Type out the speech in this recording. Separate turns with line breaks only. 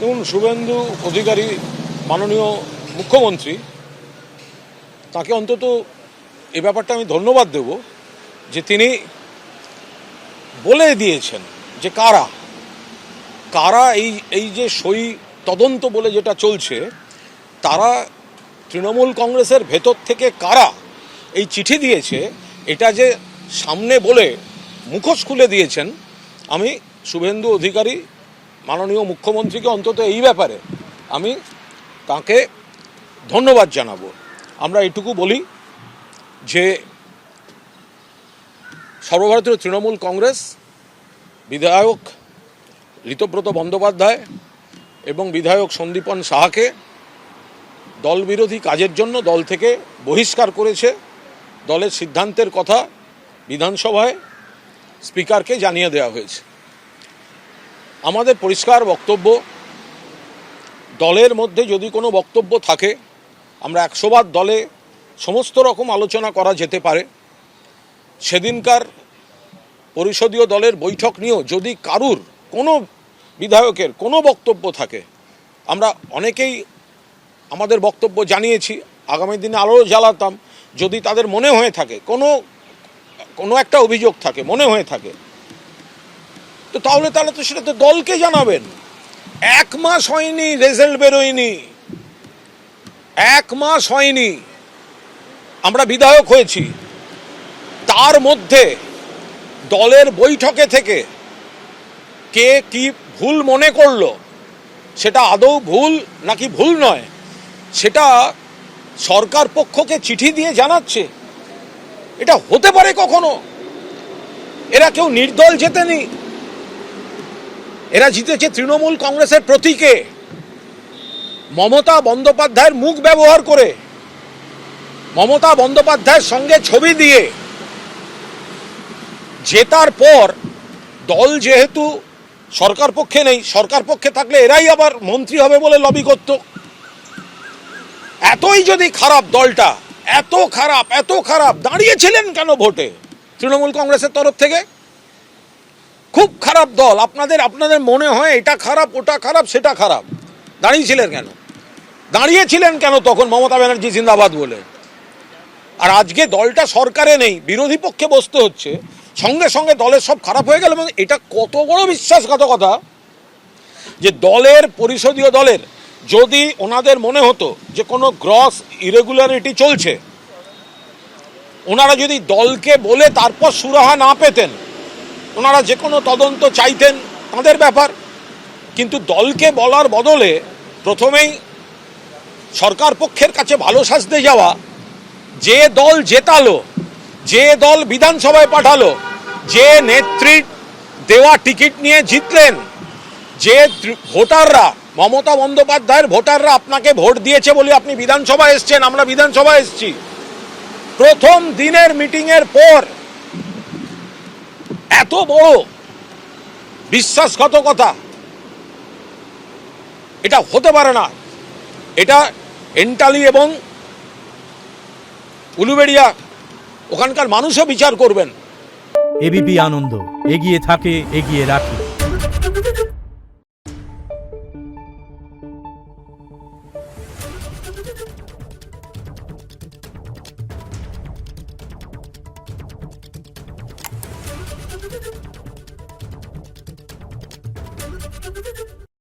দেখুন, শুভেন্দু অধিকারী মাননীয় মুখ্যমন্ত্রী, তাকে অন্তত এ ব্যাপারটা আমি ধন্যবাদ দেব যে তিনি বলে দিয়েছেন যে কারা কারা এই যে সই তদন্ত বলে যেটা চলছে, তারা তৃণমূল কংগ্রেসের ভেতর থেকে কারা এই চিঠি দিয়েছে এটা যে সামনে বলে মুখোশ খুলে দিয়েছেন। আমি শুভেন্দু অধিকারী মাননীয় মুখ্যমন্ত্রীকে অন্তত এই ব্যাপারে আমি তাকে ধন্যবাদ জানাবো। আমরা এটুকু বলি যে সর্বভারতীয় তৃণমূল কংগ্রেস বিধায়ক ঋতব্রত বন্দ্যোপাধ্যায় এবং বিধায়ক সন্দীপন সাহাকে দলবিরোধী কাজের জন্য দল থেকে বহিষ্কার করেছে। দলের সিদ্ধান্তের কথা বিধানসভায় স্পিকারকে জানিয়ে দেওয়া হয়েছে। আমাদের পরিষ্কার বক্তব্য, দলের মধ্যে যদি কোনো বক্তব্য থাকে, আমরা 100 বার দলে সমস্ত রকম আলোচনা করা যেতে পারে। সেদিনকার পরিষদীয় দলের বৈঠক নিয়েও যদি কারুর কোনো বিধায়কের কোনো বক্তব্য থাকে, আমরা অনেকেই আমাদের বক্তব্য জানিয়েছি, আগামী দিনে আরও জ্বালাতাম। যদি তাদের মনে হয়ে থাকে কোনো একটা অভিযোগ থাকে, মনে হয়ে থাকে, তো তাহলে তো সেটা তো দলকে জানাবেন। 1 মাস হয়নি, রেজাল্ট বেরোয়নি, 1 মাস হয়নি আমরা বিধায়ক হয়েছি। তার মধ্যে দলের বৈঠকে থেকে কে কি ভুল মনে করলো, সেটা আদৌ ভুল নাকি ভুল নয়, সেটা সরকার পক্ষকে চিঠি দিয়ে জানাচ্ছে। এটা হতে পারে কখনো? এরা কেউ নির্দল জেতেনি, এরা জিতেছে তৃণমূল কংগ্রেসের প্রতীকে, মমতা বন্দ্যোপাধ্যায়ের মুখ ব্যবহার করে, মমতা বন্দ্যোপাধ্যায়ের সঙ্গে ছবি দিয়ে। জেতার পর দল যেহেতু সরকার পক্ষে নেই, সরকার পক্ষে থাকলে এরাই আবার মন্ত্রী হবে বলে লবি করত। এতই যদি খারাপ দলটা, এত খারাপ দাঁড়িয়েছিলেন কেন ভোটে তৃণমূল কংগ্রেসের তরফ থেকে? খুব খারাপ দল। আপনাদের মনে হয় এটা খারাপ, ওটা খারাপ, সেটা খারাপ, দাঁড়িয়েছিলেন কেন তখন মমতা ব্যানার্জি জিন্দাবাদ বলে? আর আজকে দলটা সরকারে নেই, বিরোধী পক্ষে বসতে হচ্ছে, সঙ্গে সঙ্গে দলের সব খারাপ হয়ে গেল। এবং এটা কত বড় বিশ্বাসঘাতকতা যে দলের পরিষদীয় দলের যদি ওনাদের মনে হতো যে কোনো গ্রস ইরেগুলারিটি চলছে, ওনারা যদি দলকে বলে তারপর সুরাহা না পেতেন, ওনারা যে কোনো তদন্ত চাইতেন, তাদের ব্যাপার। কিন্তু দলকে বলার বদলে প্রথমেই সরকার পক্ষের কাছে ভালো সাজতে যাওয়া, যে দল জেতালো, যে দল বিধানসভায় পাঠালো, যে নেত্রীর দেওয়া টিকিট নিয়ে জিতলেন, যে ভোটাররা, মমতা বন্দ্যোপাধ্যায়ের ভোটাররা আপনাকে ভোট দিয়েছে বলে আপনি বিধানসভায় এসছেন, আমরা বিধানসভায় এসছি, প্রথম দিনের মিটিংয়ের পর এত বড় বিশ্বাসঘাতকতা, এটা হতে পারে না। এটা এন্টালি এবং উলুবেড়িয়া ওখানকার মানুষও বিচার করবেন।
এবিপি আনন্দ, এগিয়ে থাকে, এগিয়ে রাখে।